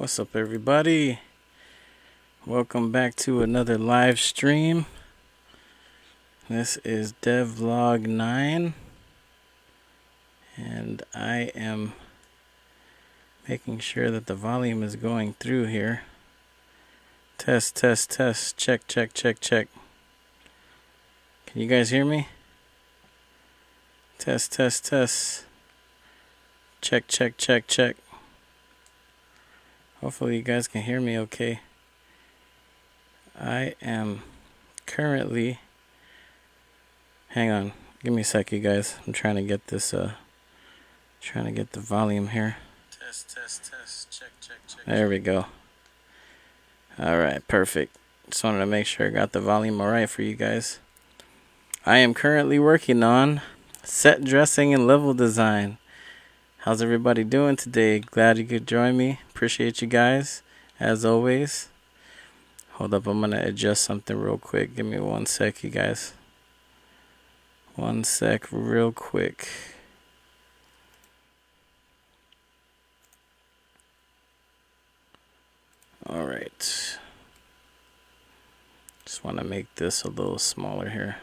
What's up, everybody? Welcome back to another live stream. This is Devlog 9, and I am making sure that the volume is going through here. Test, test, test. Check, check, check, check. Can you guys hear me? Test, test, test. Check, check, check, check. Hopefully you guys can hear me okay. I am currently... Hang on. Give me a sec, you guys. I'm trying to get this, trying to get the volume here. Test, test, test. Check, check, check. There we go. Alright, perfect. Just wanted to make sure I got the volume alright for you guys. I am currently working on set dressing and level design. How's everybody doing today? Glad you could join me. Appreciate you guys, as always. Hold up, I'm going to adjust something real quick. Give me 1 sec, you guys. 1 sec, real quick. Alright. Just want to make this a little smaller here.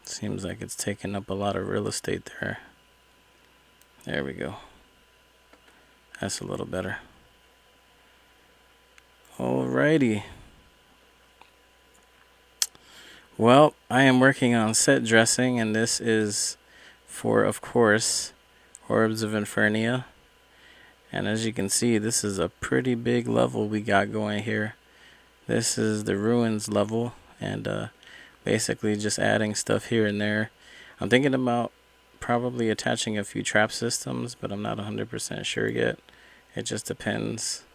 Seems like it's taking up a lot of real estate there. There we go. That's a little better. Alrighty. Well, I am working on set dressing, and this is for, of course, Orbs of Infernia. And as you can see, this is a pretty big level we got going here. This is the ruins level, and basically just adding stuff here and there. I'm thinking about probably attaching a few trap systems, but I'm not 100% sure yet. It just depends.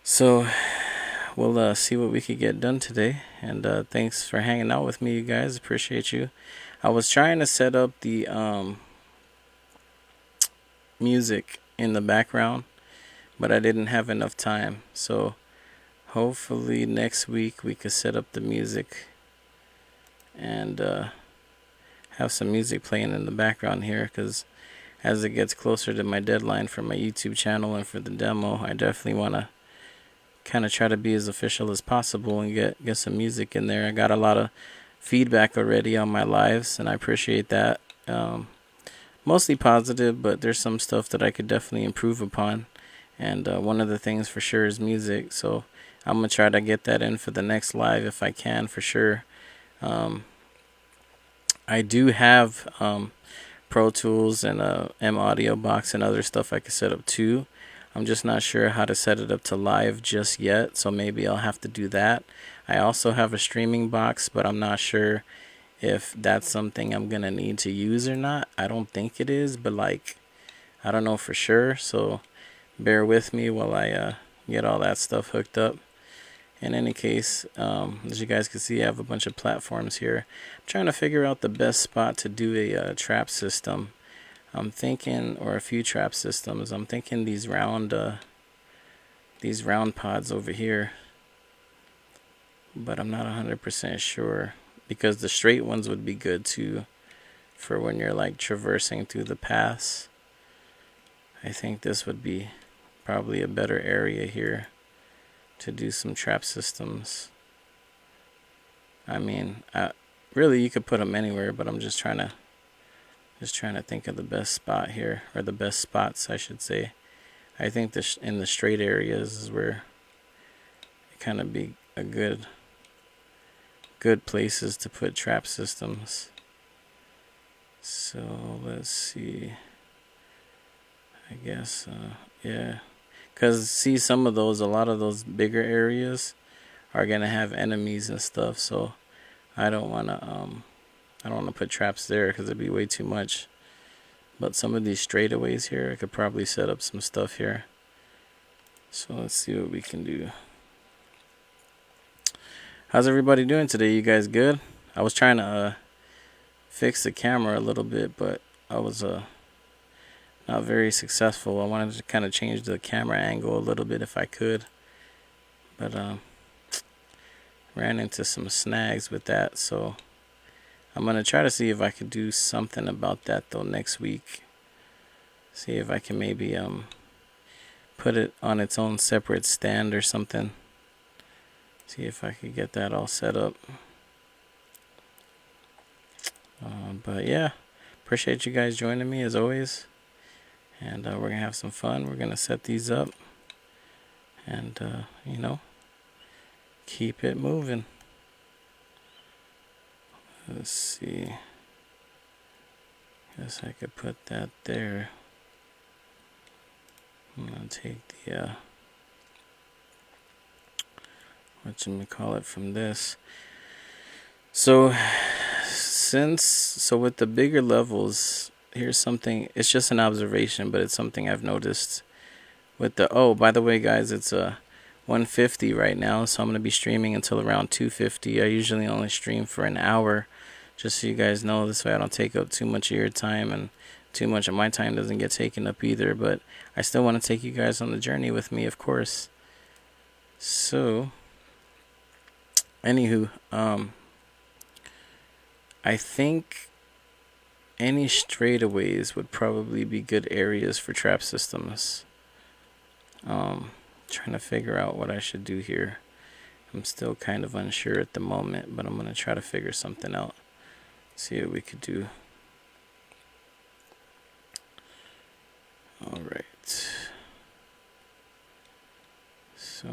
So we'll see what we could get done today, and thanks for hanging out with me, you guys. Appreciate you. I was trying to set up the music in the background, but I didn't have enough time, so hopefully next week we could set up the music and have some music playing in the background here, because as it gets closer to my deadline for my YouTube channel and for the demo, I definitely want to kind of try to be as official as possible and get some music in there. I got a lot of feedback already on my lives, and I appreciate that. Mostly positive, but there's some stuff that I could definitely improve upon, and one of the things for sure is music, so I'm gonna try to get that in for the next live if I can, for sure. I do have Pro Tools and a M Audio box and other stuff I could set up too. I'm just not sure how to set it up to live just yet, so maybe I'll have to do that. I also have a streaming box, but I'm not sure if that's something I'm gonna need to use or not. I don't think it is, but like, I don't know for sure, so bear with me while I get all that stuff hooked up. In any case, as you guys can see, I have a bunch of platforms here. I'm trying to figure out the best spot to do a trap system. I'm thinking, or a few trap systems. I'm thinking these round pods over here, but I'm not 100% sure, because the straight ones would be good too for when you're like traversing through the paths. I think this would be probably a better area here to do some trap systems. I mean, really you could put them anywhere, but I'm just trying to think of the best spot here, or the best spots I should say. I think this in the straight areas is where it kind of be a good places to put trap systems. So let's see. I guess yeah, because see, some of those, a lot of those bigger areas are gonna have enemies and stuff, so I don't want to put traps there because it'd be way too much. But some of these straightaways here, I could probably set up some stuff here. So let's see what we can do. How's everybody doing today? You guys good? I was trying to fix the camera a little bit, but I was not very successful. I wanted to kind of change the camera angle a little bit if I could, but ran into some snags with that, so I'm gonna try to see if I could do something about that though next week. See if I can maybe put it on its own separate stand or something. See if I could get that all set up. But yeah, appreciate you guys joining me as always. And we're going to have some fun. We're going to set these up and, you know, keep it moving. Let's see. Guess I could put that there. I'm going to take the, whatchamacallit from this. So with the bigger levels, here's something, it's just an observation, but it's something I've noticed with the, oh, by the way, guys, it's a 150 right now, so I'm going to be streaming until around 250. I usually only stream for an hour, just so you guys know, this way I don't take up too much of your time, and too much of my time doesn't get taken up either, but I still want to take you guys on the journey with me, of course. So, anywho, I think any straightaways would probably be good areas for trap systems. Trying to figure out what I should do here. I'm still kind of unsure at the moment, but I'm going to try to figure something out. See what we could do. Alright. So,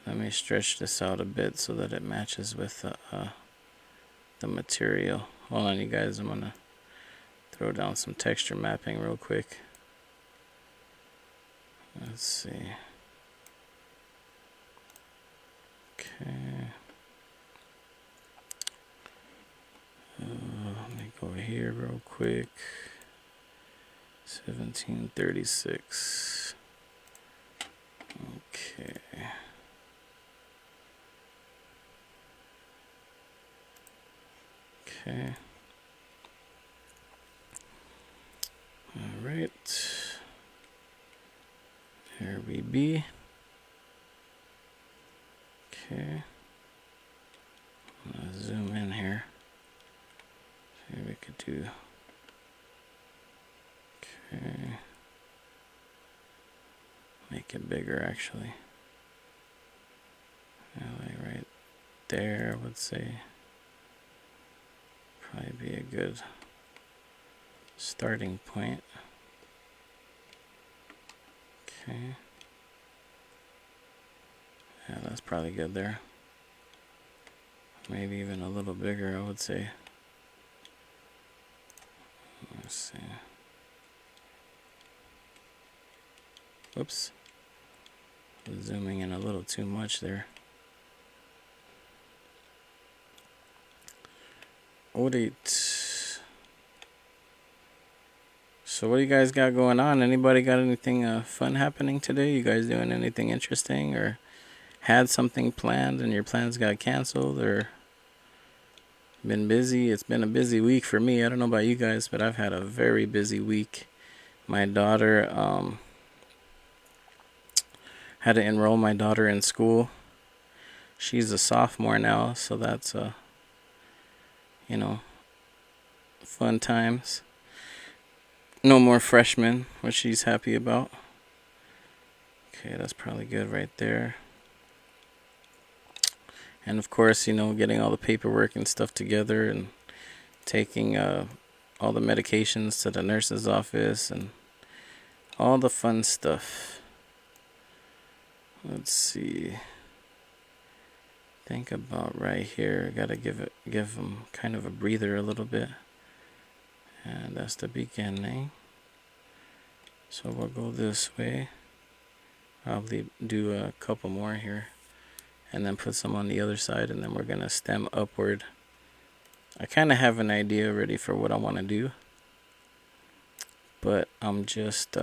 let me stretch this out a bit so that it matches with the material. Hold on, you guys. I'm going to throw down some texture mapping real quick. Let's see. Okay. Let me go here real quick. 1736. Okay. Okay. All right. Here we be. Okay. I'm gonna zoom in here. See what we could do. Okay. Make it bigger, actually. Like right there, I would say. Probably be a good starting point. Okay. Yeah, that's probably good there. Maybe even a little bigger, I would say. Let's see. Whoops. Zooming in a little too much there. Alright. So what do you guys got going on? Anybody got anything fun happening today? You guys doing anything interesting, or had something planned and your plans got canceled, or been busy? It's been a busy week for me. I don't know about you guys, but I've had a very busy week. My daughter, had to enroll my daughter in school. She's a sophomore now, so that's you know, fun times. No more freshmen, which she's happy about. Okay, that's probably good right there. And of course, you know, getting all the paperwork and stuff together and taking all the medications to the nurse's office and all the fun stuff. Let's see. Think about right here. Gotta give them kind of a breather a little bit. And that's the beginning. So we'll go this way. Probably do a couple more here. And then put some on the other side. And then we're going to stem upward. I kind of have an idea already for what I want to do. But I'm just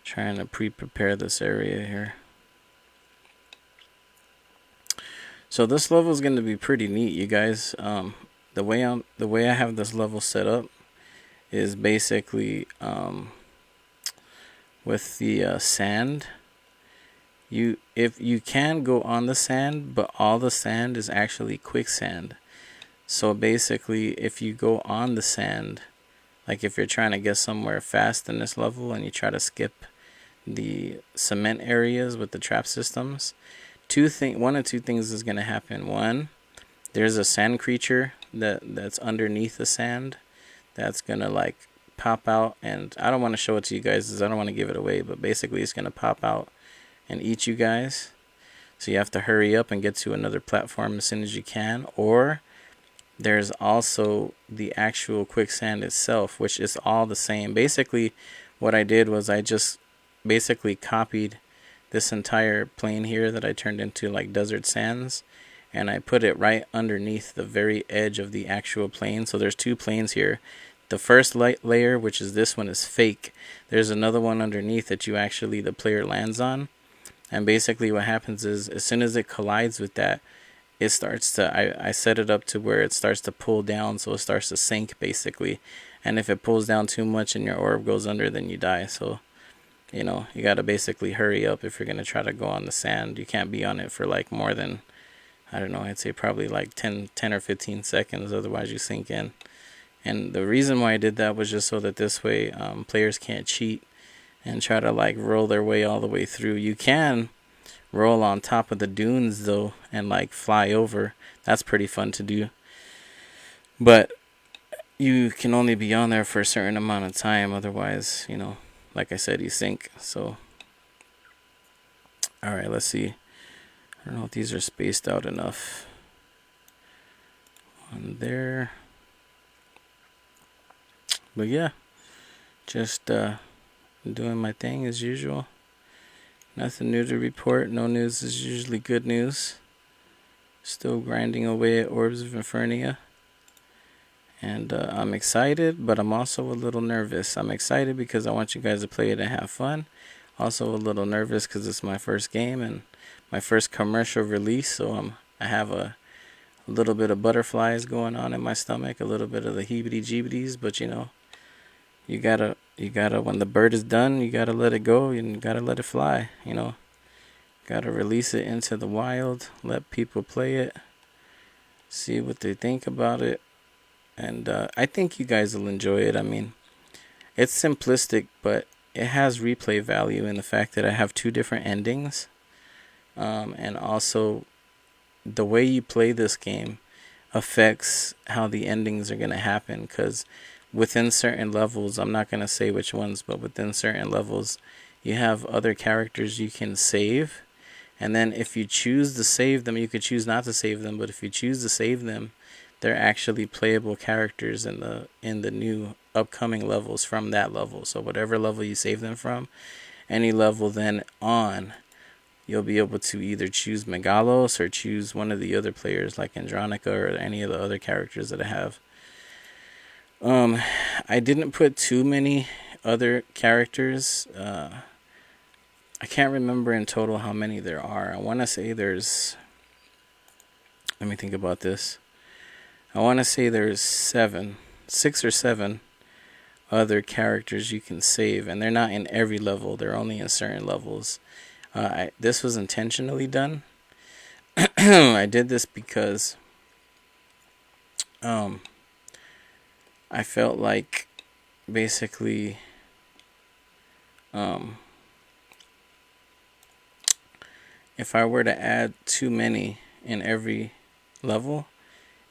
trying to pre-prepare this area here. So this level is going to be pretty neat, you guys. The way I have this level set up is basically with the sand. If you can go on the sand, but all the sand is actually quicksand. So basically, if you go on the sand, Like if you're trying to get somewhere fast in this level and you try to skip the cement areas with the trap systems, one of two things is gonna happen. One, there's a sand creature that's underneath the sand that's gonna like pop out, and I don't want to show it to you guys because I don't want to give it away, but basically it's gonna pop out and eat you guys. So you have to hurry up and get to another platform as soon as you can. Or there's also the actual quicksand itself, which is all the same. Basically, what I did was I just basically copied this entire plane here that I turned into like desert sands, and I put it right underneath the very edge of the actual plane. So there's two planes here. The first light layer, which is this one, is fake. There's another one underneath that the player lands on. And basically what happens is as soon as it collides with that, it starts to, I set it up to where it starts to pull down, so it starts to sink basically. And if it pulls down too much and your orb goes under, then you die. So, you got to basically hurry up if you're going to try to go on the sand. You can't be on it for like more than, I don't know, I'd say probably like 10 or 15 seconds, otherwise you sink in. And the reason why I did that was just so that this way players can't cheat and try to like roll their way all the way through. You can roll on top of the dunes though and like fly over. That's pretty fun to do. But you can only be on there for a certain amount of time, otherwise, like I said, you sink. So alright, let's see. I don't know if these are spaced out enough. On there. But yeah, just doing my thing as usual. Nothing new to report. No news is usually good news. Still grinding away at Orbs of Infernia. And I'm excited, but I'm also a little nervous. I'm excited because I want you guys to play it and have fun. Also a little nervous because it's my first game and my first commercial release. So I have a little bit of butterflies going on in my stomach. A little bit of the heebity-jeebities. But you gotta, when the bird is done, you gotta let it go and you gotta let it fly, Gotta release it into the wild, let people play it, see what they think about it. And I think you guys will enjoy it. I mean, it's simplistic, but it has replay value in the fact that I have two different endings. And also, the way you play this game affects how the endings are going to happen, because within certain levels, I'm not going to say which ones, but within certain levels, you have other characters you can save. And then if you choose to save them, you could choose not to save them, but if you choose to save them, they're actually playable characters in the new upcoming levels from that level. So whatever level you save them from, any level then on, you'll be able to either choose Megalos or choose one of the other players like Andronica or any of the other characters that I have. I didn't put too many other characters. I can't remember in total how many there are. I want to say there's... Let me think about this. I want to say there's 6 or 7 other characters you can save, and they're not in every level. They're only in certain levels. This was intentionally done. I did this because I felt like basically if I were to add too many in every level,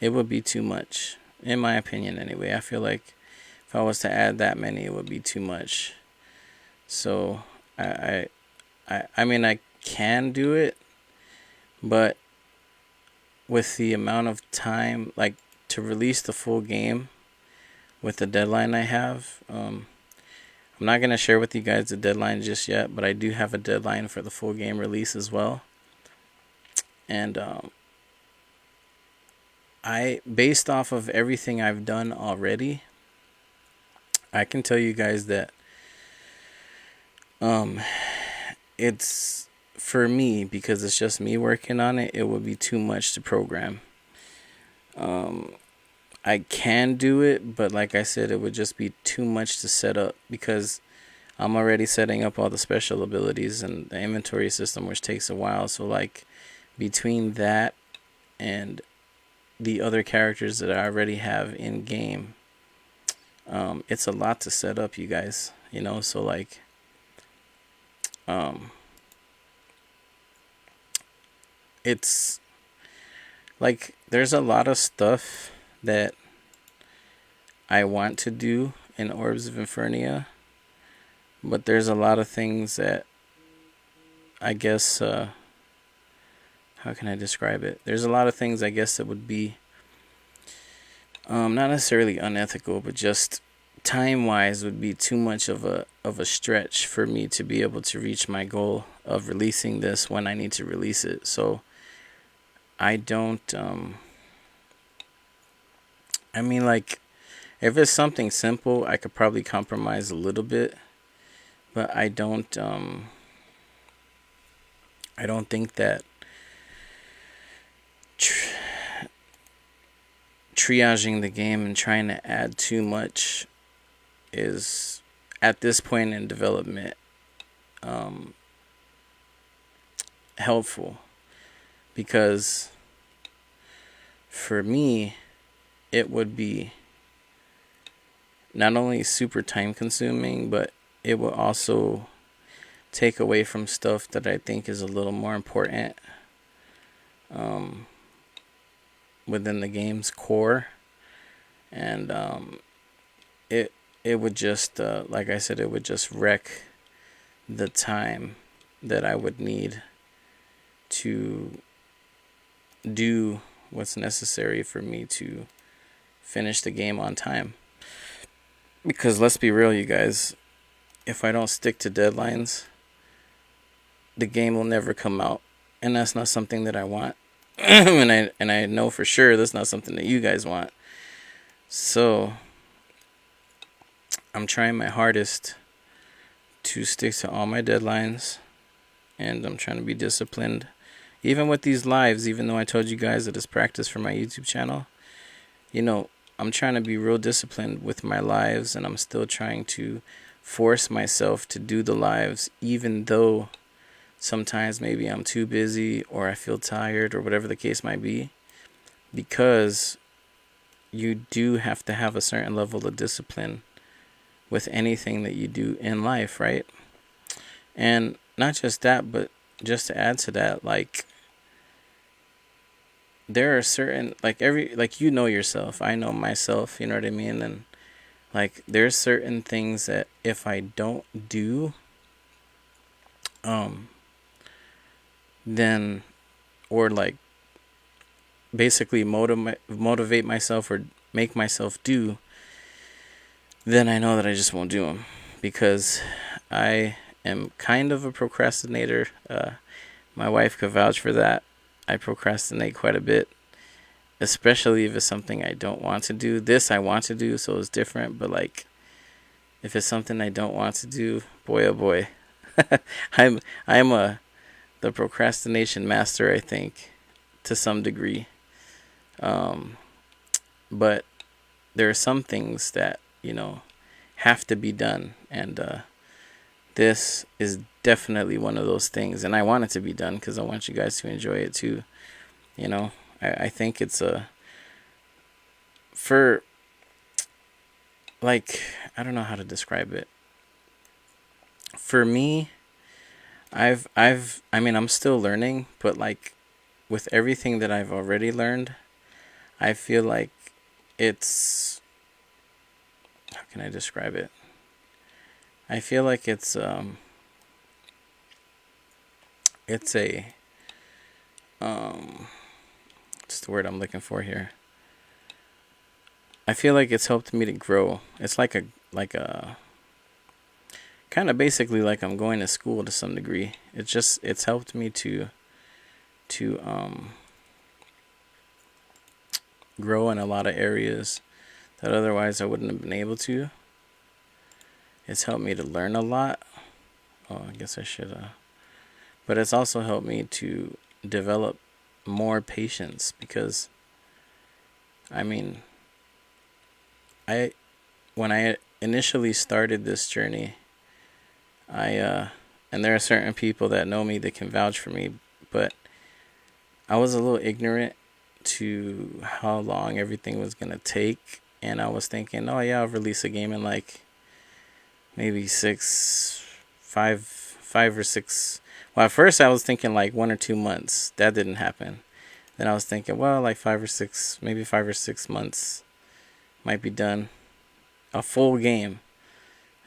it would be too much, in my opinion anyway. I feel like if I was to add that many, it would be too much. So I mean, I can do it, but with the amount of time, like to release the full game with the deadline I have, I'm not going to share with you guys the deadline just yet, but I do have a deadline for the full game release as well. And based off of everything I've done already, I can tell you guys that it's, for me, because it's just me working on it, it would be too much to program. I can do it, but like I said, it would just be too much to set up because I'm already setting up all the special abilities and the inventory system, which takes a while. So like between that and the other characters that I already have in game, it's a lot to set up, you guys, you know. So like um it's like there's a lot of stuff that I want to do in Orbs of Infernia, but there's a lot of things that I guess how can I describe it? There's a lot of things I guess that would be not necessarily unethical, but just time wise would be too much of a stretch for me to be able to reach my goal of releasing this when I need to release it. So I don't I mean, like, if it's something simple, I could probably compromise a little bit, but I don't think that triaging the game and trying to add too much is, at this point in development, helpful, because for me it would be not only super time consuming, but it will also take away from stuff that I think is a little more important within the game's core. And it would just like I said, it would just wreck the time that I would need to do what's necessary for me to finish the game on time. Because let's be real, you guys, if I don't stick to deadlines, the game will never come out, and that's not something that I want. and I know for sure that's not something that you guys want. So I'm trying my hardest to stick to all my deadlines, and I'm trying to be disciplined. Even with these lives, even though I told you guys that it's practice for my YouTube channel, you know, I'm trying to be real disciplined with my lives, and I'm still trying to force myself to do the lives, even though sometimes maybe I'm too busy or I feel tired or whatever the case might be, because you do have to have a certain level of discipline with anything that you do in life, right? And not just that, but just to add to that, like, there are certain, like, you know yourself, I know myself, you know what I mean? And like, there's certain things that if I don't do, then, or like basically motivate myself or make myself do, then I know that I just won't do them, because I am kind of a procrastinator. My wife could vouch for that. I procrastinate quite a bit, especially if it's something I don't want to do. This I want to do, so it's different, but like, if it's something I don't want to do, boy oh boy. I'm the procrastination master, I think, to some degree. But there are some things that, you know, have to be done, and this is definitely one of those things, and I want it to be done because I want you guys to enjoy it too. You know, I think it's for, like, I don't know how to describe it. For me, I mean, I'm still learning, but like, with everything that I've already learned, I feel like it's, how can I describe it? I feel like it's a what's the word I'm looking for here? I feel like it's helped me to grow. It's like a kind of basically like I'm going to school to some degree. It's helped me to grow in a lot of areas that otherwise I wouldn't have been able to. It's helped me to learn a lot. Oh, I guess I should but it's also helped me to develop more patience, because I mean, I when I initially started this journey, and there are certain people that know me that can vouch for me, but I was a little ignorant to how long everything was going to take, and I was thinking, oh yeah, I'll release a game in like maybe 5 or 6. Well, at first I was thinking like 1 or 2 months. That didn't happen. Then I was thinking, well, like 5 or 6, maybe 5 or 6 months might be done. A full game.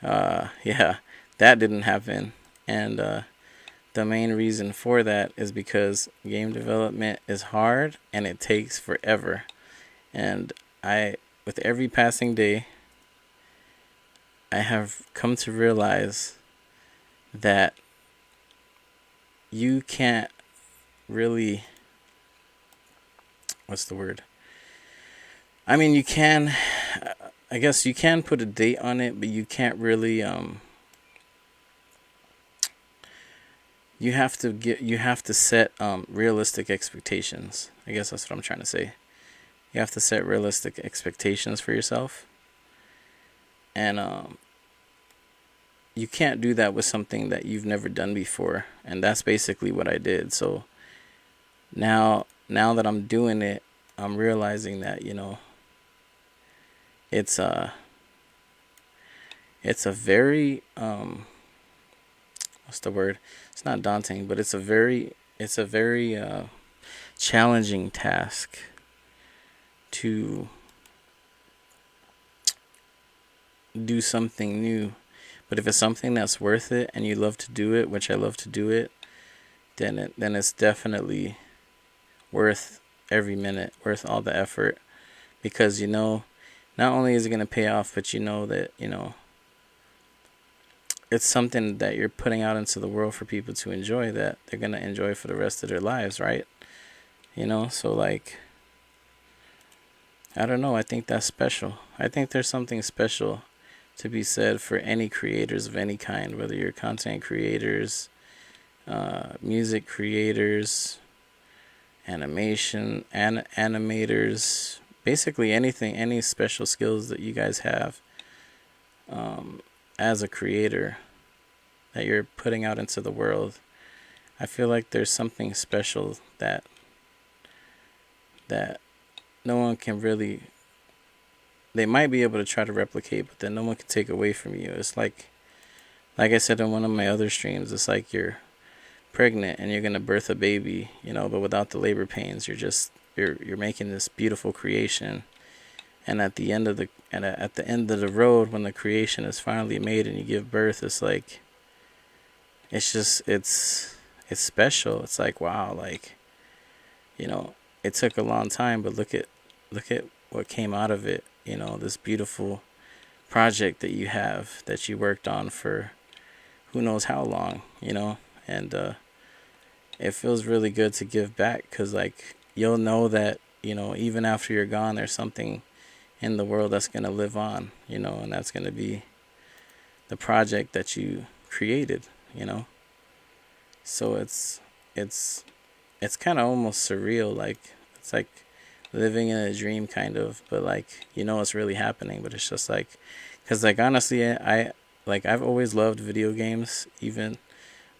Yeah, that didn't happen. And the main reason for that is because game development is hard and it takes forever. And with every passing day, I have come to realize that you can't really, what's the word? I mean, you can, I guess you can put a date on it, but you can't really, you have to set realistic expectations. I guess that's what I'm trying to say. You have to set realistic expectations for yourself. And you can't do that with something that you've never done before. And that's basically what I did. So now that I'm doing it, I'm realizing that, it's a very what's the word? It's not daunting, but it's a very challenging task to do something new. But if it's something that's worth it and you love to do it, which I love to do it, then it's definitely worth every minute, worth all the effort, because not only is it going to pay off, but that it's something that you're putting out into the world for people to enjoy, that they're going to enjoy for the rest of their lives, right? So like, I don't know, I think that's special. I think there's something special to be said for any creators of any kind, whether you're content creators, music creators, animators, basically anything, any special skills that you guys have as a creator that you're putting out into the world. I feel like there's something special that no one can really, they might be able to try to replicate, but then no one can take away from you. It's like I said in one of my other streams, it's like you're pregnant and you're going to birth a baby, but without the labor pains. You're making this beautiful creation, and at the end of the road, when the creation is finally made and you give birth, it's like, it's special. It's like, wow, like, it took a long time, but look at what came out of it. This beautiful project that you have, that you worked on for who knows how long, and it feels really good to give back, because like, you'll know that even after you're gone, there's something in the world that's going to live on, and that's going to be the project that you created. So it's kind of almost surreal, like it's like living in a dream kind of, but like, it's really happening. But it's just like, because like, honestly, I've always loved video games, even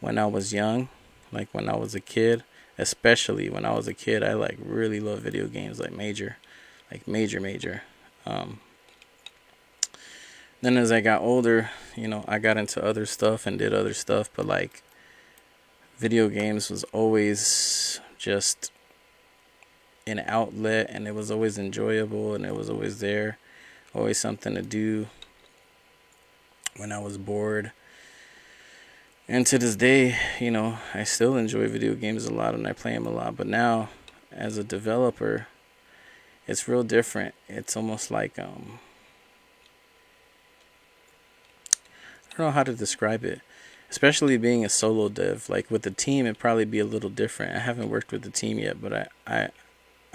when I was young, like when I was a kid. Especially when I was a kid, I like really loved video games, like major. Then as I got older, I got into other stuff and did other stuff, but like, video games was always just an outlet, and it was always enjoyable, and it was always there, always something to do when I was bored. And to this day, I still enjoy video games a lot and I play them a lot. But now, as a developer, it's real different. It's almost like, I don't know how to describe it. Especially being a solo dev. Like with the team, it'd probably be a little different. I haven't worked with the team yet, but I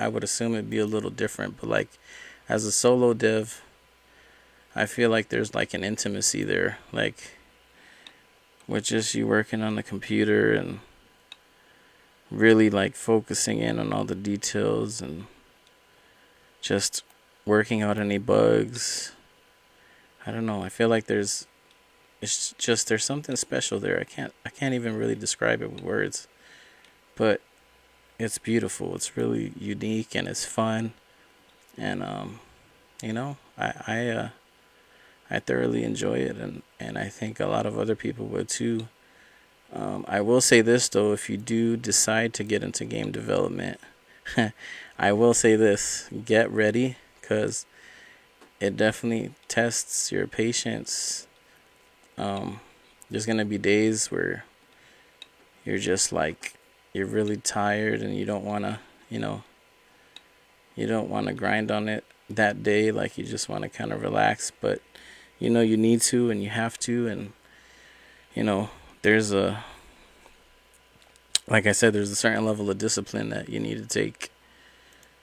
would assume it'd be a little different. But like, as a solo dev, I feel like there's like an intimacy there. Like, with just you working on the computer and really like focusing in on all the details and just working out any bugs. I don't know. I feel like there's something special there. I can't even really describe it with words, but it's beautiful. It's really unique and it's fun. And, I thoroughly enjoy it, and I think a lot of other people would too. I will say this though, if you do decide to get into game development, I will say this: get ready, because it definitely tests your patience. There's gonna be days where you're just like you're really tired and you don't wanna, you don't wanna grind on it that day. Like you just wanna kind of relax, but you need to and you have to, and there's a like I said, there's a certain level of discipline that you need to take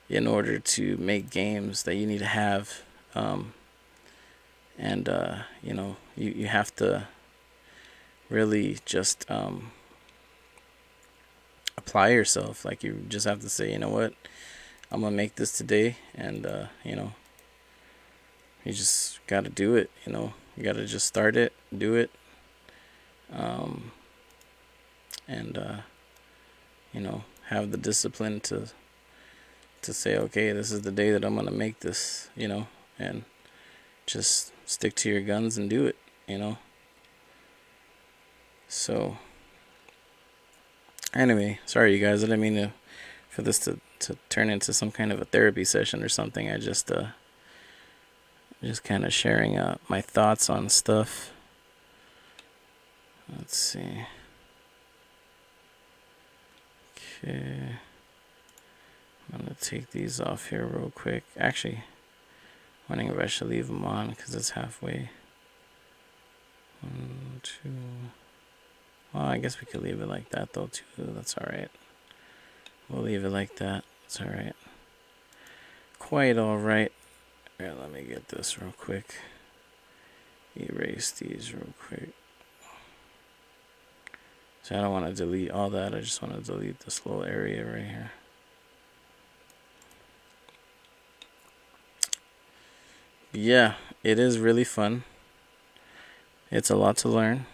in order to make games that you need to have. And you have to really just apply yourself. Like you just have to say, you know what, I'm gonna make this today, and you just gotta do it. You gotta just start it, do it, and have the discipline to say, okay, this is the day that I'm gonna make this, and just stick to your guns and do it. So anyway, sorry you guys, I didn't mean for this to turn into some kind of a therapy session or something. I just kind of sharing my thoughts on stuff. Let's see. Okay, I'm gonna take these off here real quick. Actually, I'm wondering if I should leave them on because it's halfway. 1, 2. Well, I guess we could leave it like that though too. That's all right. We'll leave it like that. It's all right. Quite all right. Here, let me get this real quick. Erase these real quick. So I don't want to delete all that. I just want to delete this little area right here. Yeah, it is really fun. It's a lot to learn.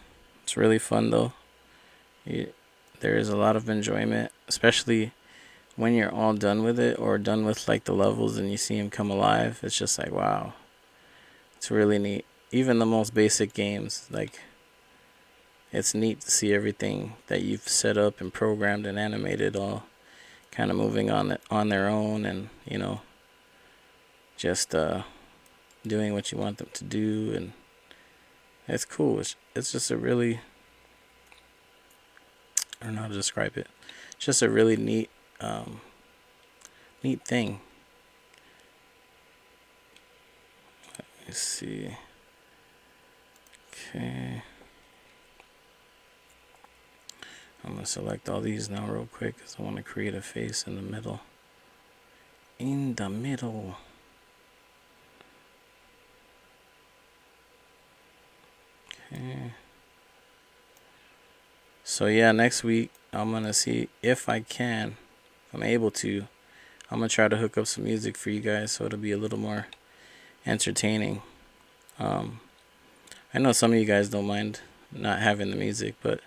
It's really fun though. There is a lot of enjoyment, especially when you're all done with it or done with like the levels and you see them come alive. It's just like, wow, it's really neat. Even the most basic games, like it's neat to see everything that you've set up and programmed and animated all kind of moving on their own, and just doing what you want them to do, and it's cool. It's just a really, I don't know how to describe it. It's just a really neat thing. Let's see. Okay. I'm going to select all these now real quick because I want to create a face in the middle. In the middle. Okay. So yeah, next week I'm going to see if I can, if I'm able to, I'm going to try to hook up some music for you guys so it'll be a little more entertaining. I know some of you guys don't mind not having the music, but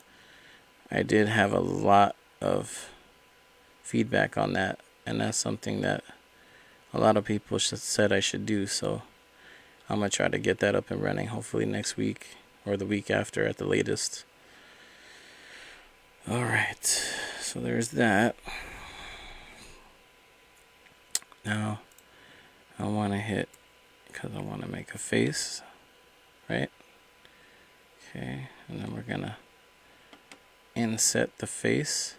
I did have a lot of feedback on that, and that's something that a lot of people said I should do. So I'm gonna try to get that up and running hopefully next week or the week after at the latest. All right, so there's that. Now I want to hit, because I want to make a face, right? Okay, and then we're gonna inset the face.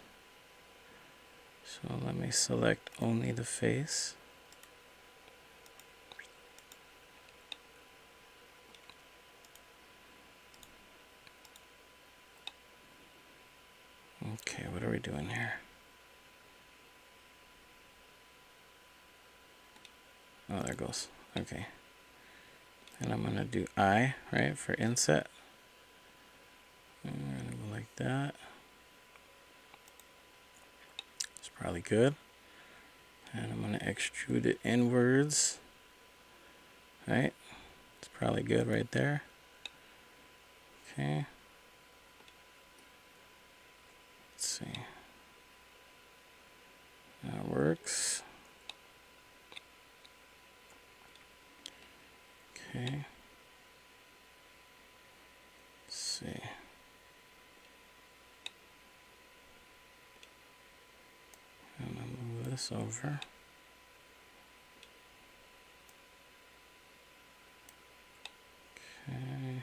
So let me select only the face. Okay, what are we doing here? Oh, there it goes. Okay. And I'm gonna do I, right, for inset. And we're gonna go like that. It's probably good. And I'm gonna extrude it inwards. Right? It's probably good right there. Okay. Let's see. That works. this over. Okay.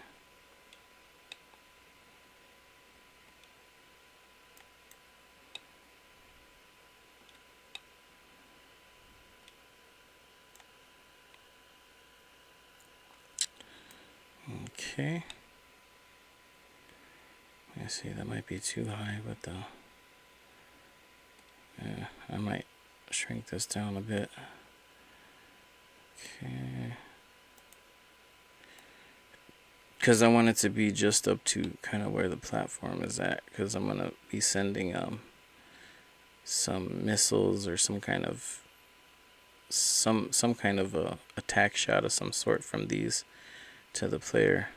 Okay. I see that might be too high, but yeah, I might shrink this down a bit. Okay. Because I want it to be just up to kind of where the platform is at, because I'm gonna be sending some missiles or some kind of a attack shot of some sort from these to the player.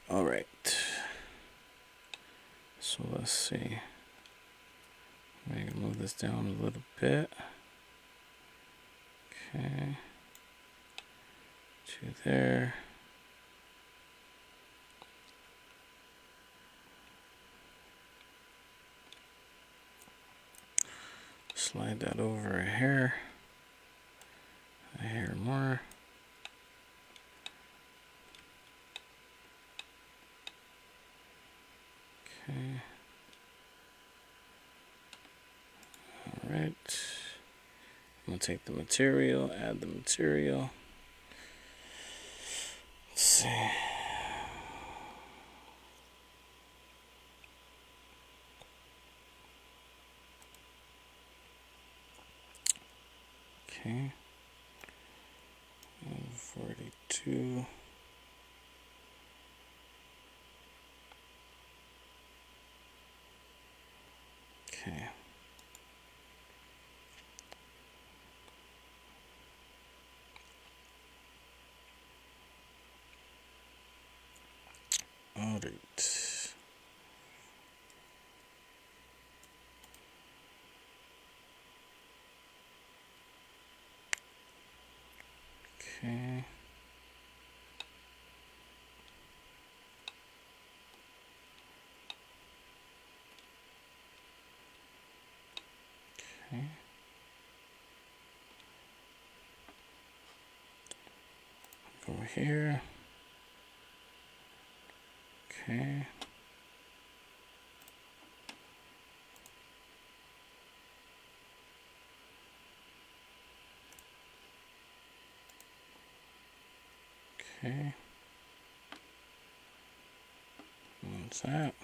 All right. So let's see. I'm gonna move this down a little bit. Okay. To there. Slide that over a hair more. Okay. All right. I'm gonna take the material, add the material. Let's see. Okay. 42. Okay. All right. Okay. Okay. Go here. Okay. Okay. What's that?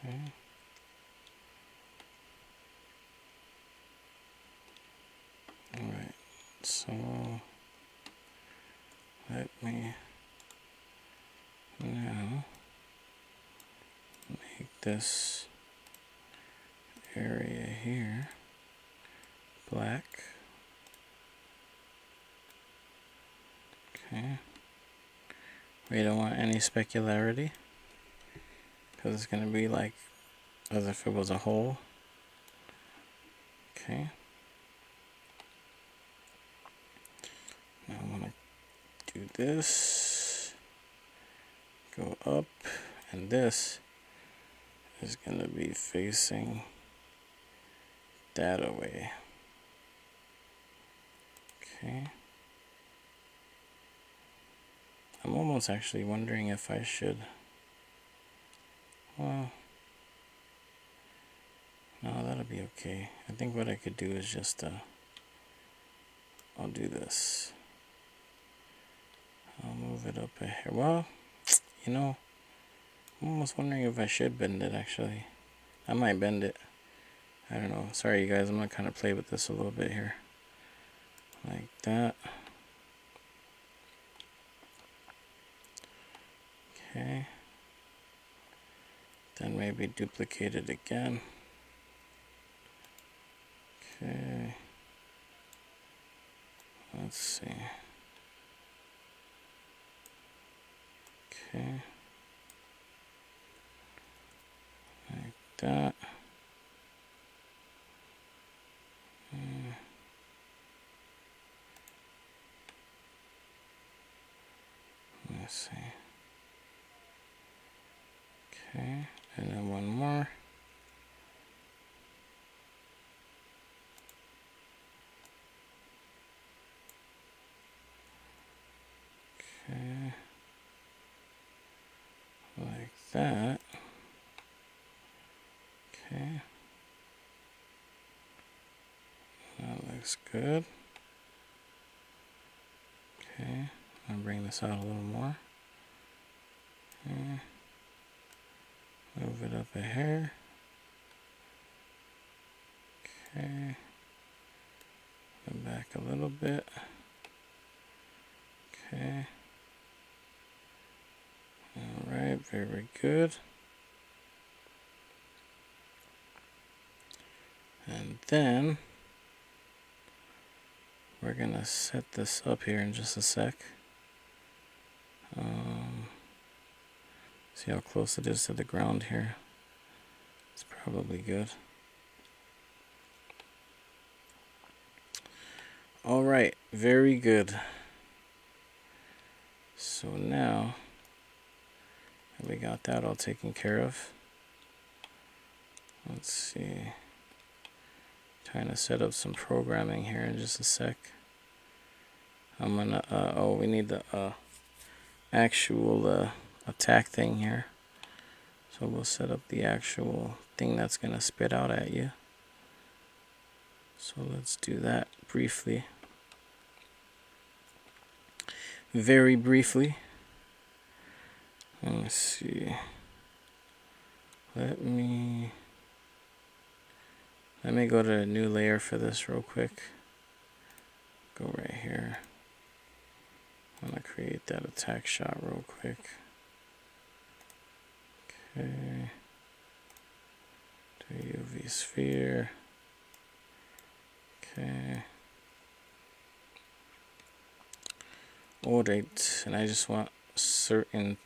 Okay. All right. So let me now make this area here black. Okay. We don't want any specularity because it's going to be like as if it was a hole. Okay. Now I'm going to do this, go up, and this is going to be facing that away. Okay. I'm almost actually wondering if I should, well, no, that'll be okay. I think what I could do is just, I'll do this. I'll move it up a hair. Well, you know, I'm almost wondering if I should bend it actually. I might bend it. I don't know. Sorry, you guys. I'm going to kind of play with this a little bit here. Like that. Okay. Then maybe duplicate it again. Okay. Let's see. Okay. Like that. Okay, and then one more. Okay, like that. Okay, that looks good. Okay, I'll bring this out a little more. Okay. Move it up a hair. Okay, go back a little bit. Okay. Alright, very good. And then we're gonna set this up here in just a sec. See how close it is to the ground here. It's probably good. Alright, very good. So now that we got that all taken care of, let's see. Trying to set up some programming here in just a sec. I'm gonna, oh, we need the actual attack thing here. So we'll set up the actual thing that's gonna spit out at you. So let's do that briefly. Very briefly. Let's see. Let me go to a new layer for this real quick. Go right here. I'm gonna create that attack shot real quick. Okay. Do UV sphere. Okay. Alright, and I just want certain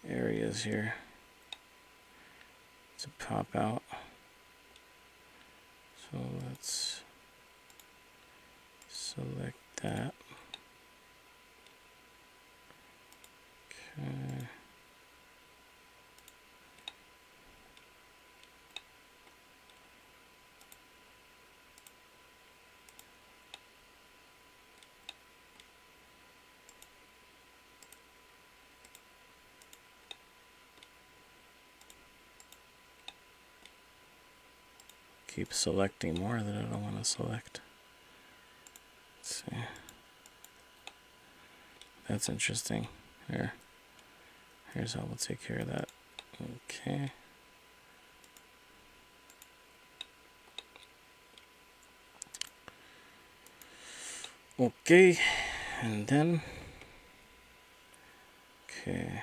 areas here to pop out. So let's select that. Okay. Keep selecting more that I don't want to select. Let's see. That's interesting. Here's how we'll take care of that. Okay. Okay, and then, okay.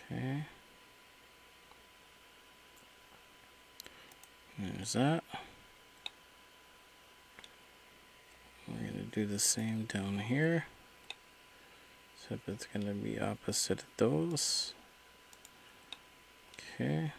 Okay. There's that. We're going to do the same down here. Except it's going to be opposite of those. Okay.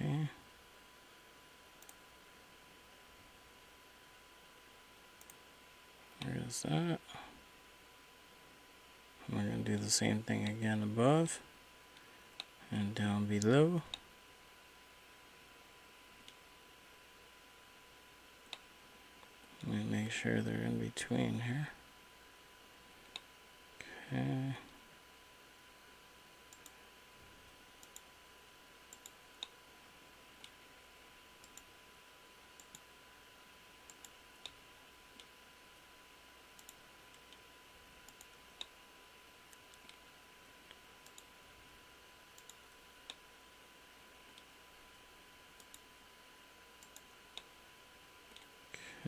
Okay. There's that. We're going to do the same thing again above and down below. Let me make sure they're in between here. Okay.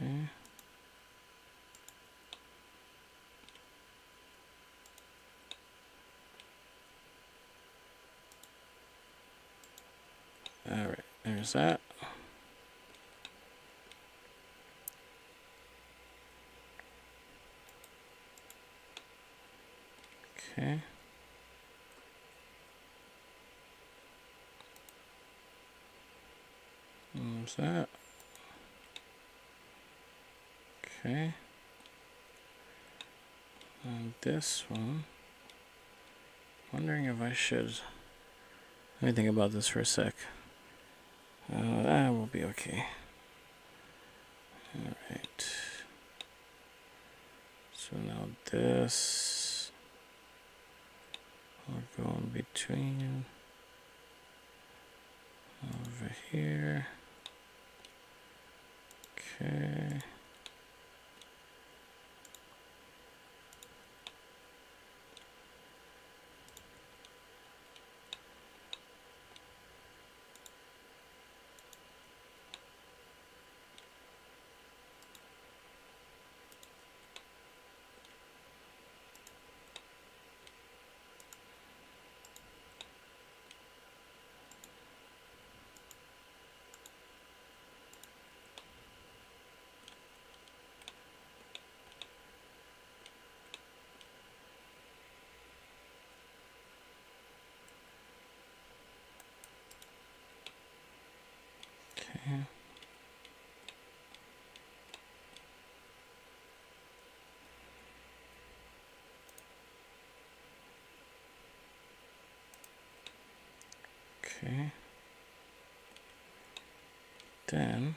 Okay. All right, there's that. Okay. There's that. Okay. And this one. Wondering if I should. Let me think about this for a sec. That will be okay. Alright. So now this will go in between over here. Okay. Okay. Okay. Then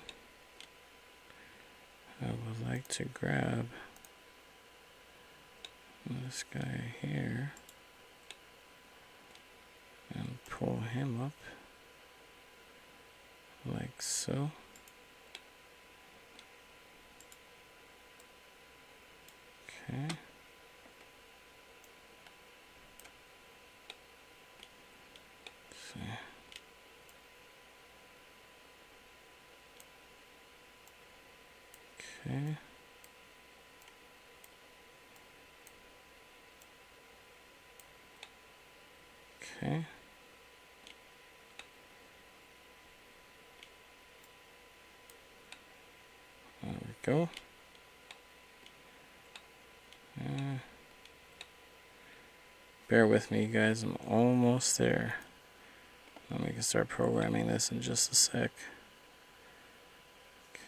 I would like to grab this guy here and pull him up like so. Okay. So. Okay. Okay. There we go. Bear with me, guys. I'm almost there. And we can start programming this in just a sec.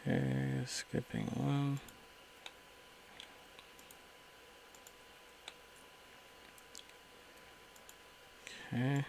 Okay, skipping one. Okay.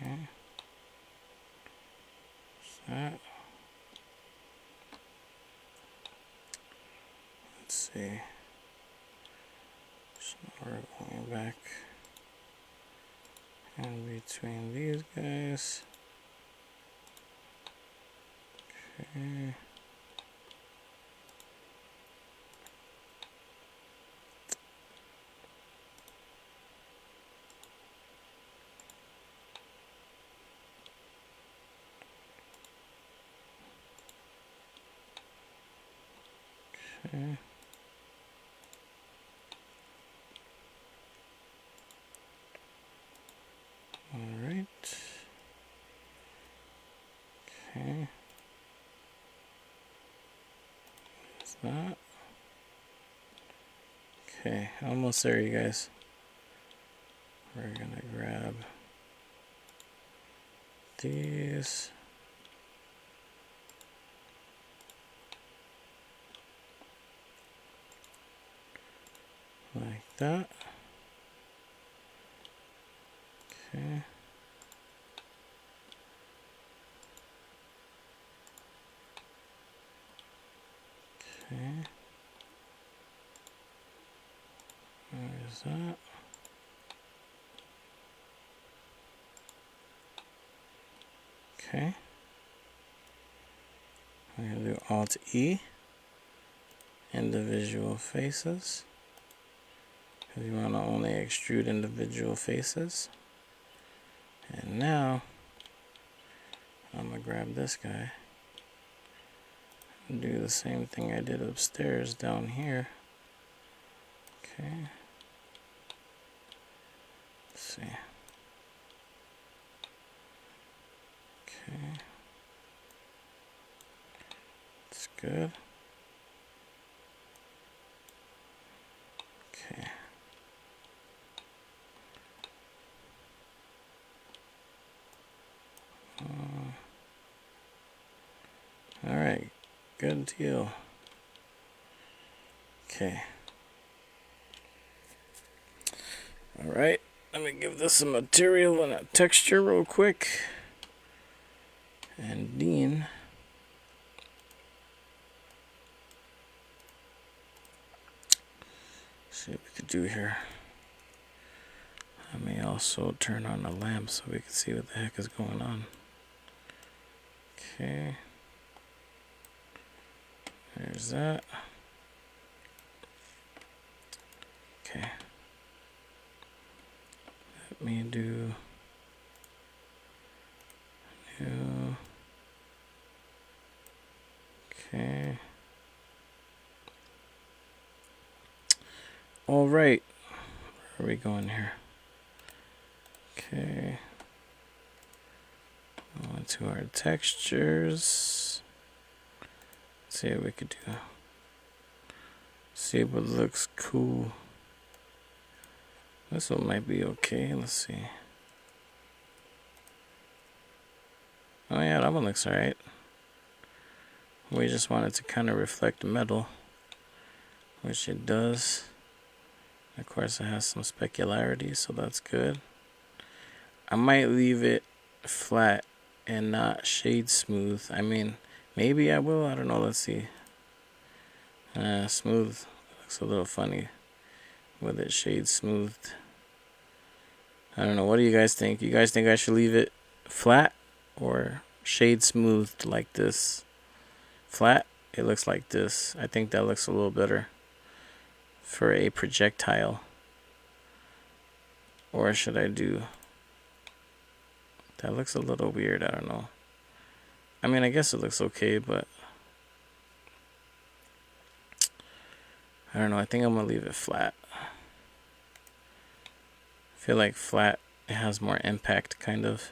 Okay. That. Let's see. So we're going back in between these guys. Okay. Okay. All right. Okay. Is that? Okay, almost there, you guys. We're gonna grab these. Like that. Okay. There's that. Okay. I'm going to do Alt E, individual faces. Because you want to only extrude individual faces. And now, I'm going to grab this guy and do the same thing I did upstairs down here. Okay. Let's see. Okay. That's good. Okay. All right. Good deal. Okay. All right. Let me give this some material and a texture real quick. And Dean. See what we could do here. I may also turn on the lamp so we can see what the heck is going on. Okay. There's that. Okay. Let me do new. Okay. All right. Where are we going here? Okay. On to our textures. Let's see what we could do. See what looks cool. This one might be okay. Let's see. Oh yeah, that one looks alright. We just want it to kind of reflect metal, which it does. Of course, it has some specularity, so that's good. I might leave it flat and not shade smooth. I mean, maybe I will. I don't know. Let's see. Smooth looks a little funny with it shade smoothed. I don't know. What do you guys think? You guys think I should leave it flat or shade smoothed like this? Flat, it looks like this. I think that looks a little better for a projectile. Or should I do... That looks a little weird. I don't know. I mean, I guess it looks okay, but... I don't know. I think I'm going to leave it flat. I feel like flat, it has more impact, kind of.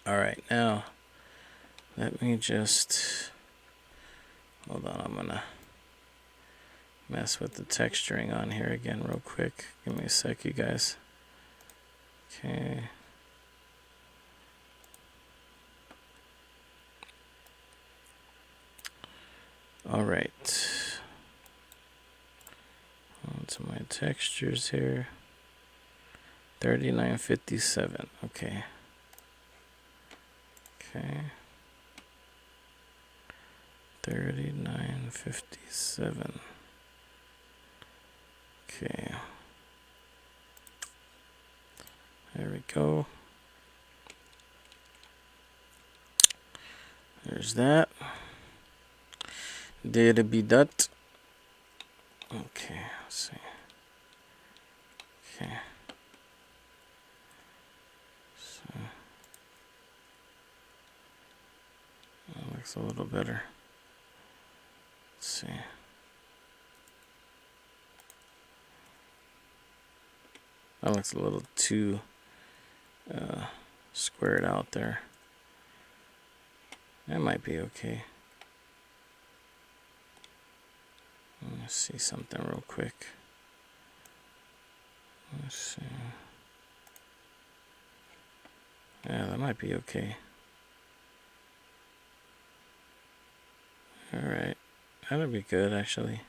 Alright, now, let me just... Hold on, I'm going to mess with the texturing on here again real quick. Give me a sec, you guys. Okay. Alright. On to my textures here. 3957. Okay. Okay. 3957. Okay. There we go. There's that. Did be that. Okay, let's see. Okay. So that looks a little better. Let's see. That looks a little too squared out there. That might be okay. Let's see something real quick. Let's see. Yeah, that might be okay. Alright. That'll be good, actually.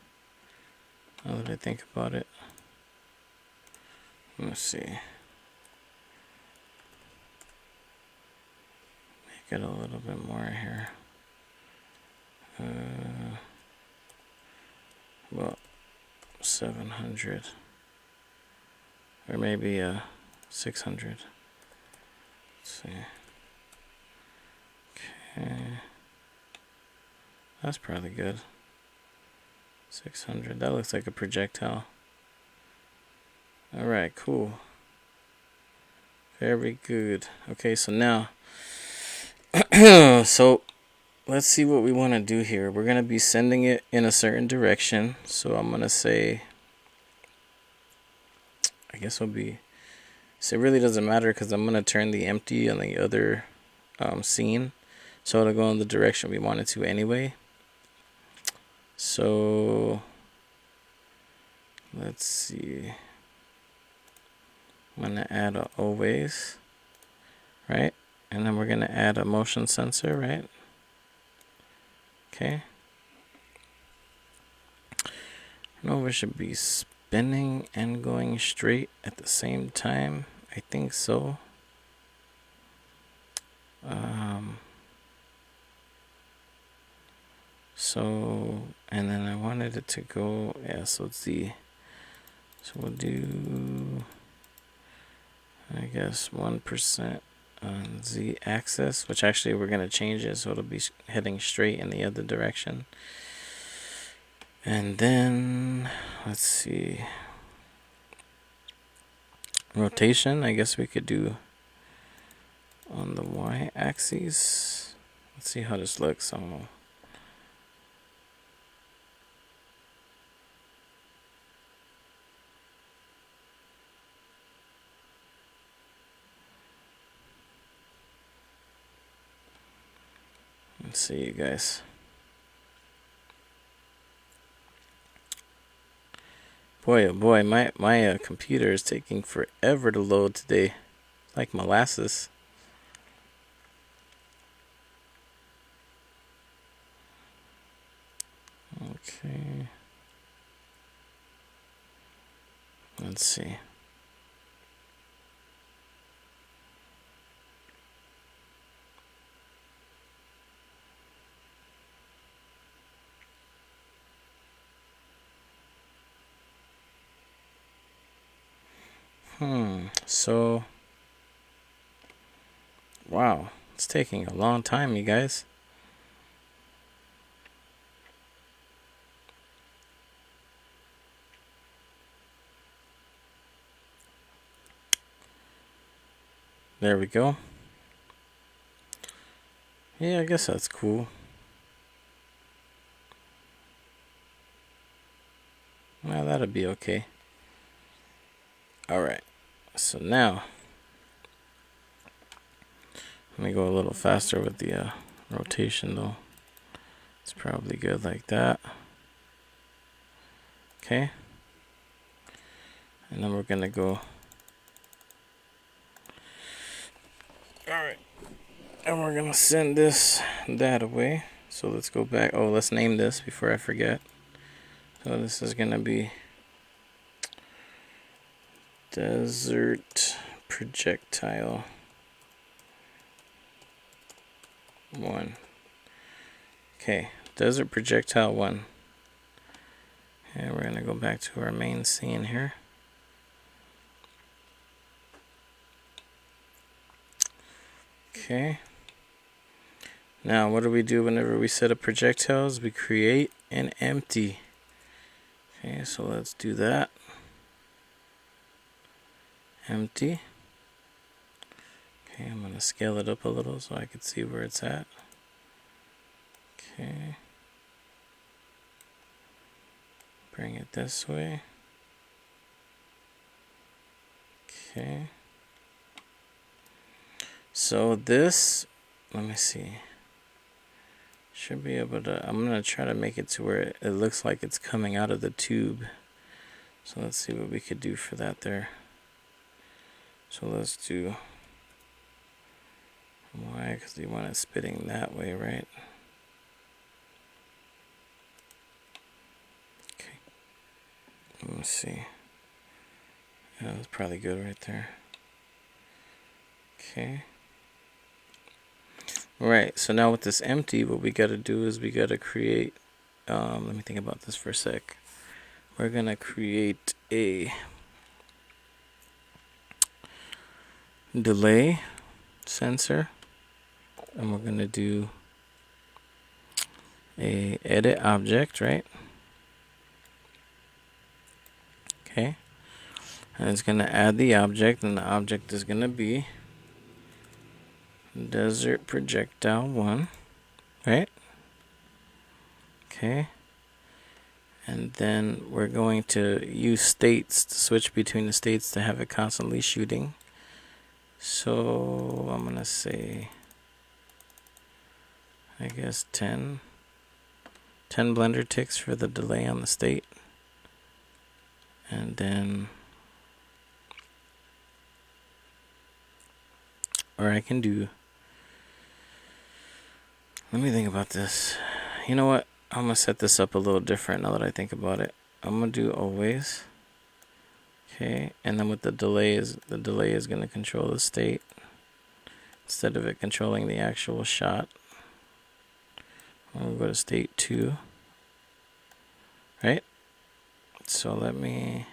Now that I think about it. Let's see. Make it a little bit more here. 700. Or maybe 600. Let's see. Okay. That's probably good. 600. That looks like a projectile. Alright, cool. Very good. Okay, so now so let's see what we want to do here. We're going to be sending it in a certain direction. So I'm going to say, I guess it'll be, so it really doesn't matter because I'm going to turn the empty on the other scene. So it'll go in the direction we want it to anyway. So let's see. I'm going to add a always, right? And then we're going to add a motion sensor, right? Okay. Nova should be spinning and going straight at the same time. I think so. So, and then I wanted it to go, yeah, so it's the, so we'll do, I guess, 1% on Z axis, which actually we're going to change it so it'll be heading straight in the other direction. And then, let's see, rotation, I guess we could do on the Y axis. Let's see how this looks. I don't know. Let's see, you guys. Boy, oh boy, my computer is taking forever to load today, like molasses. Okay. Let's see. So, wow, it's taking a long time, you guys. There we go. Yeah, I guess that's cool. Well, that'll be okay. Alright, so now, let me go a little faster with the rotation though. It's probably good like that. Okay. And then we're gonna go. Alright. And we're gonna send that away. So let's go back. Oh, let's name this before I forget. So this is gonna be Desert Projectile 1. Okay, Desert Projectile 1. And we're gonna go back to our main scene here. Okay. Now, what do we do whenever we set up projectiles? We create an empty. Okay, so let's do that. Empty. Okay, I'm going to scale it up a little so I can see where it's at. Okay. Bring it this way. Okay. So this, let me see. Should be able to, I'm going to try to make it to where it looks like it's coming out of the tube. So let's see what we could do for that there. So let's do Y, because you want it spitting that way, right? Okay. Let me see. Yeah, that's probably good right there. Okay. Right, so now with this empty, what we got to do is we got to create, let me think about this for a sec. we're gonna create a delay sensor, and we're gonna do a edit object, right? Okay, and it's gonna add the object, and the object is gonna be desert projectile 1, right? Okay, and then we're going to use states to switch between the states to have it constantly shooting. So I'm gonna say, I guess 10 blender ticks for the delay on the state, and then, or I can do, let me think about this. You know what, I'm gonna set this up a little different now that I think about it. I'm gonna do always. Okay, and then with the delay is gonna control the state instead of it controlling the actual shot. I'm gonna go to state 2, right? So let me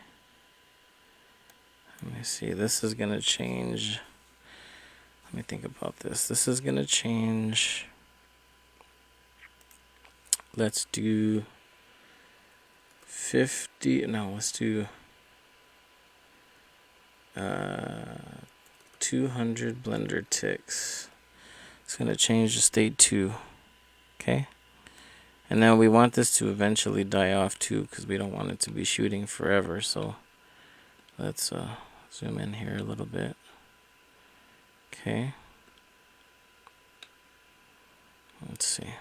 see, this is gonna change. Let me think about this. This is gonna change. Let's do 50. No, let's do 200 blender ticks. It's gonna change to state 2. Okay. And now we want this to eventually die off too, because we don't want it to be shooting forever. So let's zoom in here a little bit. Okay. Let's see.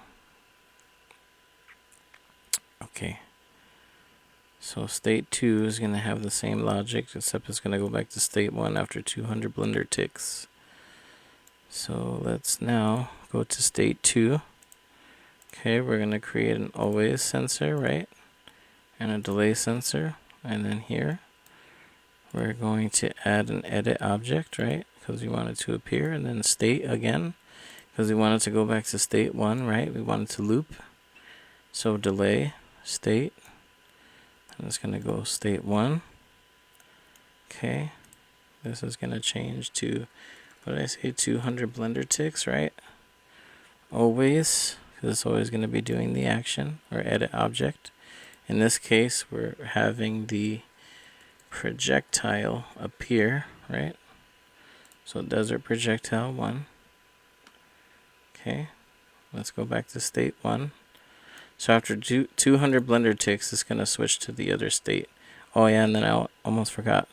Okay. So state 2 is going to have the same logic, except it's going to go back to state 1 after 200 blender ticks. So let's now go to state 2. Okay, we're going to create an always sensor, right? And a delay sensor. And then here, we're going to add an edit object, right? Because we want it to appear. And then state again, because we want it to go back to state 1, right? We want it to loop. So delay, state. And it's going to go state 1. Okay. This is going to change to, what did I say, 200 blender ticks, right? Always, because it's always going to be doing the action or edit object. In this case, we're having the projectile appear, right? So desert projectile 1. Okay. Let's go back to state 1. So after 200 blender ticks, it's going to switch to the other state. Oh yeah, and then I almost forgot.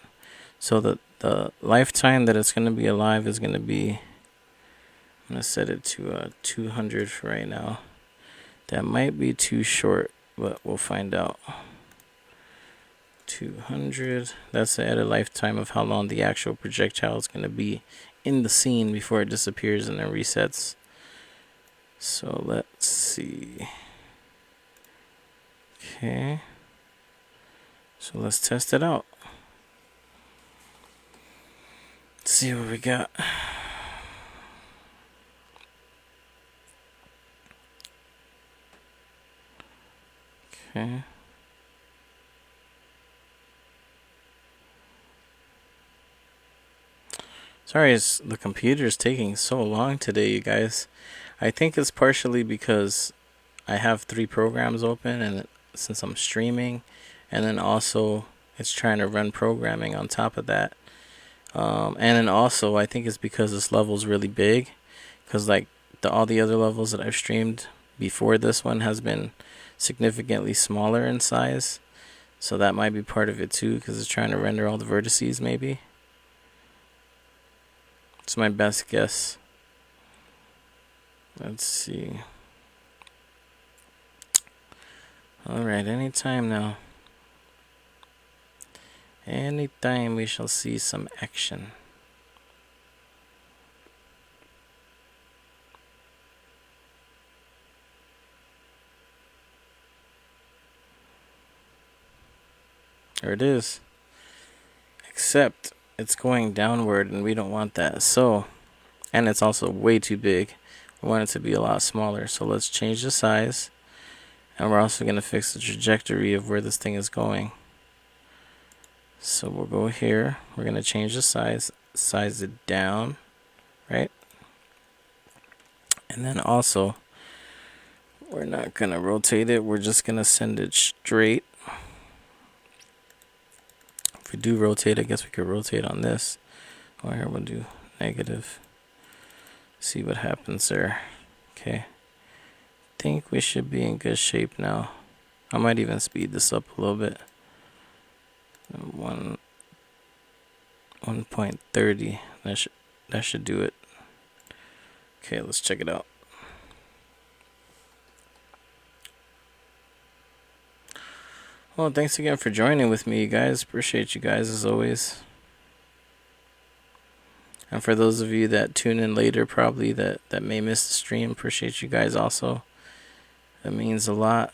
So the lifetime that it's going to be alive is going to be, I'm going to set it to 200 for right now. That might be too short, but we'll find out. 200, that's the added lifetime of how long the actual projectile is going to be in the scene before it disappears and then resets. So let's see. Okay, so let's test it out. Let's see what we got. Okay. Sorry, the computer's taking so long today, you guys. I think it's partially because I have 3 programs open, and since I'm streaming, and then also it's trying to run programming on top of that. And then also I think it's because this level's really big, because like all the other levels that I've streamed before this one has been significantly smaller in size. So that might be part of it too, because it's trying to render all the vertices maybe. It's my best guess. Let's see. Alright, anytime now. Anytime we shall see some action. There it is. Except it's going downward and we don't want that. So, and it's also way too big. We want it to be a lot smaller. So let's change the size. And we're also going to fix the trajectory of where this thing is going. So we'll go here. We're going to change the size it down, right? And then also, we're not going to rotate it. We're just going to send it straight. If we do rotate, I guess we could rotate on this. Or here we'll do negative. See what happens there. Okay. Think we should be in good shape now. I might even speed this up a little bit. 1.30. That should do it. Okay, let's check it out. Well, thanks again for joining with me, you guys. Appreciate you guys as always. And for those of you that tune in later, probably that may miss the stream, appreciate you guys also. That means a lot.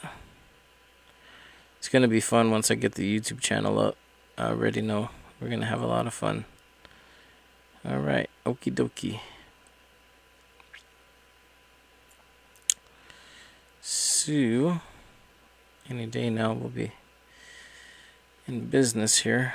It's going to be fun once I get the YouTube channel up. I already know we're going to have a lot of fun. Alright, okie dokie. So, any day now we'll be in business here.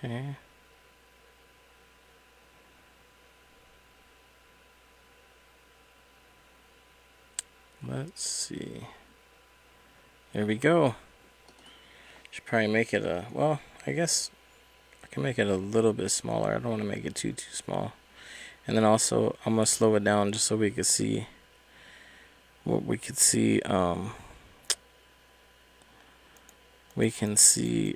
Okay. Let's see. There we go. Should probably make it well, I guess I can make it a little bit smaller. I don't want to make it too small. And then also I'm gonna slow it down just so we could see what we could see. We can see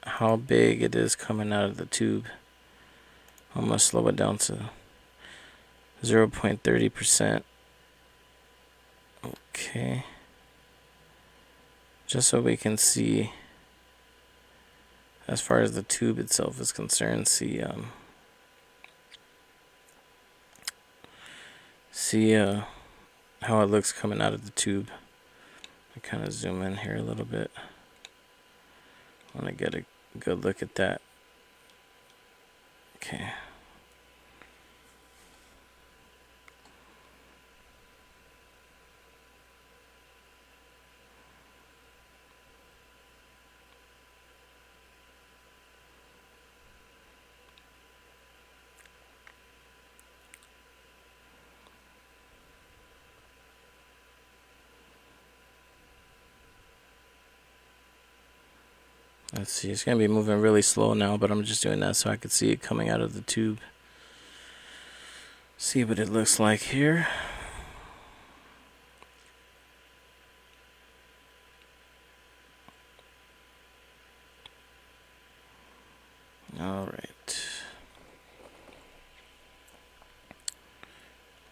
how big it is coming out of the tube. I'm gonna slow it down to 0.30%. Okay. Just so we can see, as far as the tube itself is concerned, see how it looks coming out of the tube. I kind of zoom in here a little bit. I want to get a good look at that. Okay. Let's see, it's going to be moving really slow now, but I'm just doing that so I could see it coming out of the tube. See what it looks like here. All right.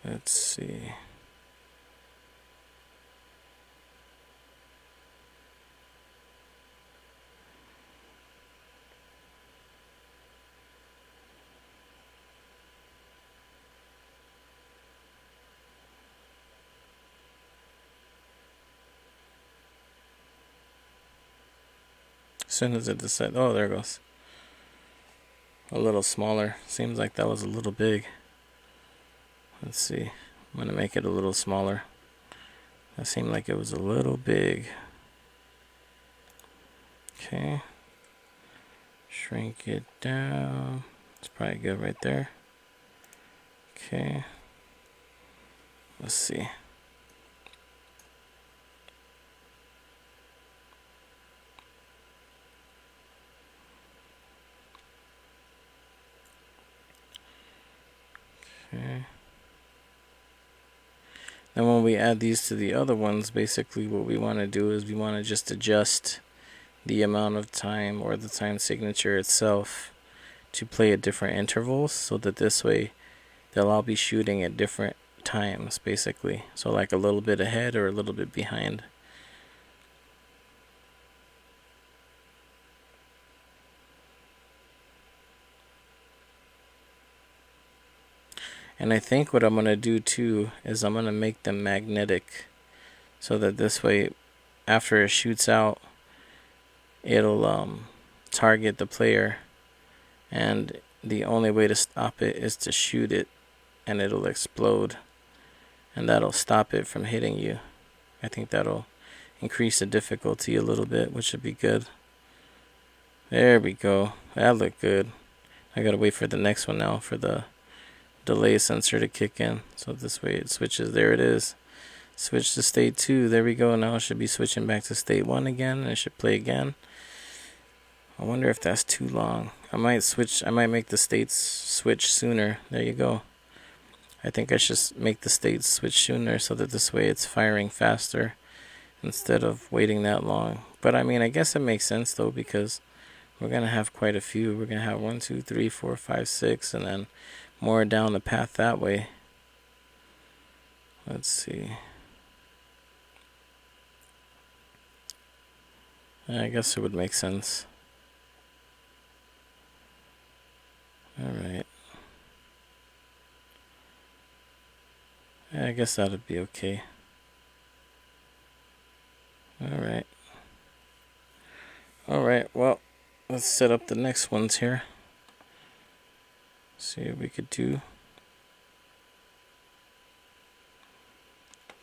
Let's see. As soon as it decides, oh, there it goes. A little smaller. Seems like that was a little big. Let's see. I'm gonna make it a little smaller. That seemed like it was a little big. Okay. Shrink it down. It's probably good right there. Okay. Let's see. Okay. Then when we add these to the other ones, basically what we want to do is we want to just adjust the amount of time or the time signature itself to play at different intervals, so that this way they'll all be shooting at different times basically. So like a little bit ahead or a little bit behind. And I think what I'm going to do too is I'm going to make them magnetic, so that this way after it shoots out, it'll target the player, and the only way to stop it is to shoot it, and it'll explode, and that'll stop it from hitting you. I think that'll increase the difficulty a little bit, which would be good. There we go. That looked good. I gotta wait for the next one now for the delay sensor to kick in. So this way it switches. There it is. Switch to state 2. There we go. Now it should be switching back to state 1 again, and it should play again. I wonder if that's too long. I might make the states switch sooner. There you go. I think I should make the states switch sooner, so that this way it's firing faster instead of waiting that long. But I mean, I guess it makes sense though, because we're going to have quite a few. We're going to have 1, 2, 3, 4, 5, 6, and then more down the path that way. Let's see. I guess it would make sense. Alright. I guess that would be okay. Alright. Alright, well, let's set up the next ones here. See what we could do.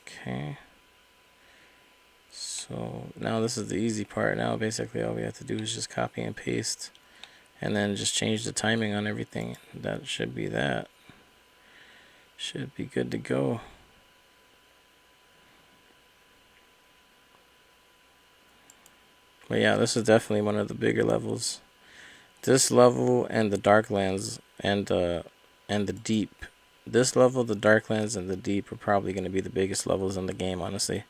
Okay. So now this is the easy part. Now basically all we have to do is just copy and paste, and then just change the timing on everything. That should be that. Should be good to go. But yeah, this is definitely one of the bigger levels. This level and the Darklands and the Deep. This level, the Darklands, and the Deep are probably going to be the biggest levels in the game, honestly.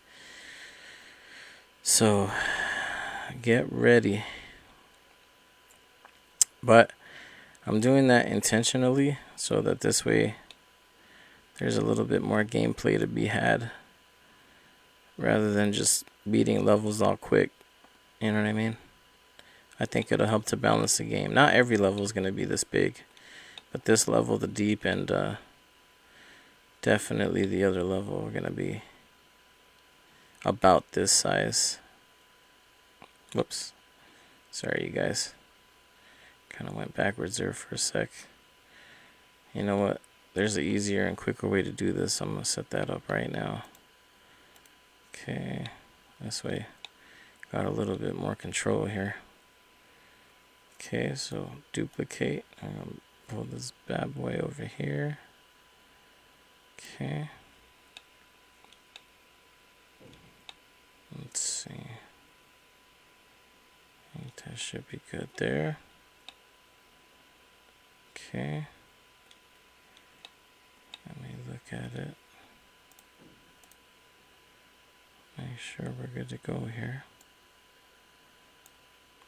So get ready. But I'm doing that intentionally so that this way there's a little bit more gameplay to be had, rather than just beating levels all quick. You know what I mean? I think it'll help to balance the game. Not every level is going to be this big, but this level, the Deep, and definitely the other level are going to be about this size. Whoops. Sorry, you guys. Kind of went backwards there for a sec. You know what? There's an easier and quicker way to do this. I'm going to set that up right now. Okay. This way. Got a little bit more control here. Okay, so duplicate. I'm going to pull this bad boy over here. Okay. Let's see. I think that should be good there. Okay. Let me look at it. Make sure we're good to go here.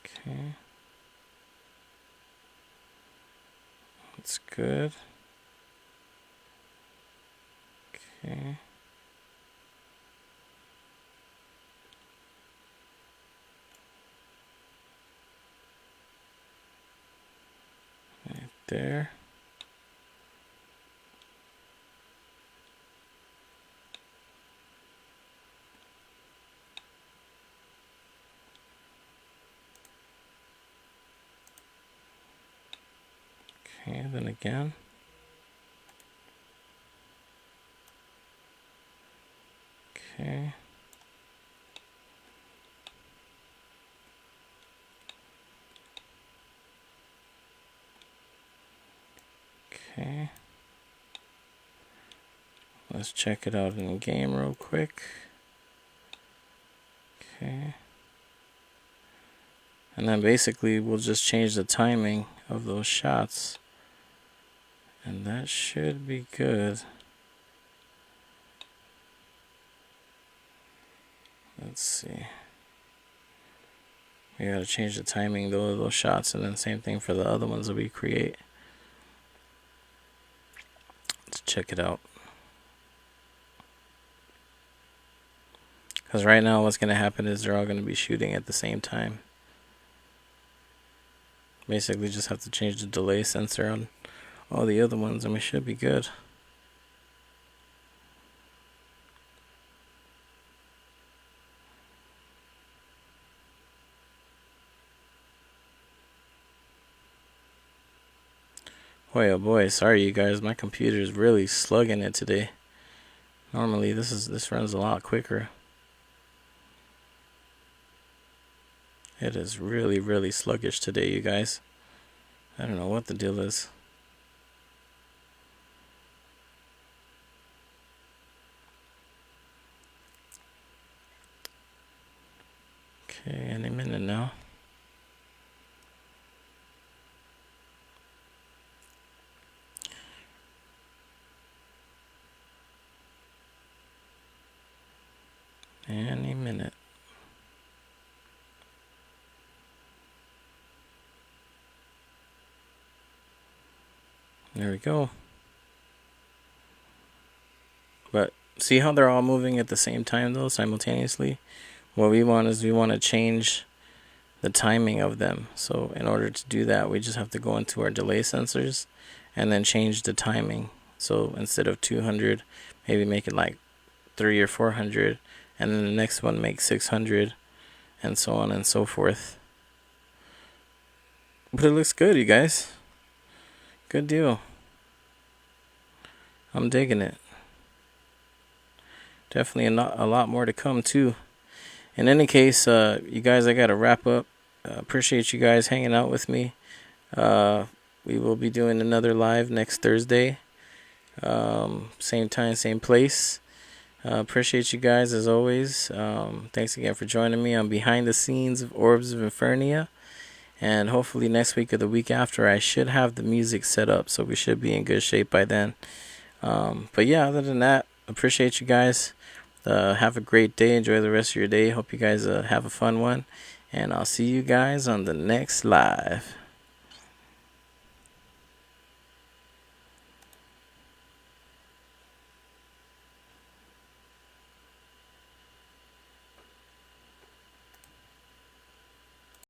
Okay. That's good. Okay. Right there. Okay, then again. Okay. Okay. Let's check it out in game real quick. Okay. And then basically we'll just change the timing of those shots. And that should be good. Let's see. We gotta change the timing though of those shots, and then same thing for the other ones that we create. Let's check it out. Because right now what's gonna happen is they're all gonna be shooting at the same time. Basically just have to change the delay sensor on all the other ones and we should be good. Boy, oh boy, sorry you guys, my computer is really slugging it today. Normally this runs a lot quicker. It is really sluggish today, you guys. I don't know what the deal is. Okay, any minute now. Any minute. There we go. But see how they're all moving at the same time though, simultaneously? What we want is we want to change the timing of them. So in order to do that, we just have to go into our delay sensors and then change the timing. So instead of 200, maybe make it like 300 or 400, and then the next one make 600, and so on and so forth. But it looks good, you guys. Good deal. I'm digging it. Definitely a lot more to come too. In any case, you guys, I gotta wrap up. Appreciate you guys hanging out with me. We will be doing another live next Thursday. Same time, same place. Appreciate you guys as always. Thanks again for joining me on Behind the Scenes of Orbs of Infernia. And hopefully next week or the week after, I should have the music set up, so we should be in good shape by then. But yeah, other than that, appreciate you guys. Have a great day. Enjoy the rest of your day. Hope you guys have a fun one. And I'll see you guys on the next live.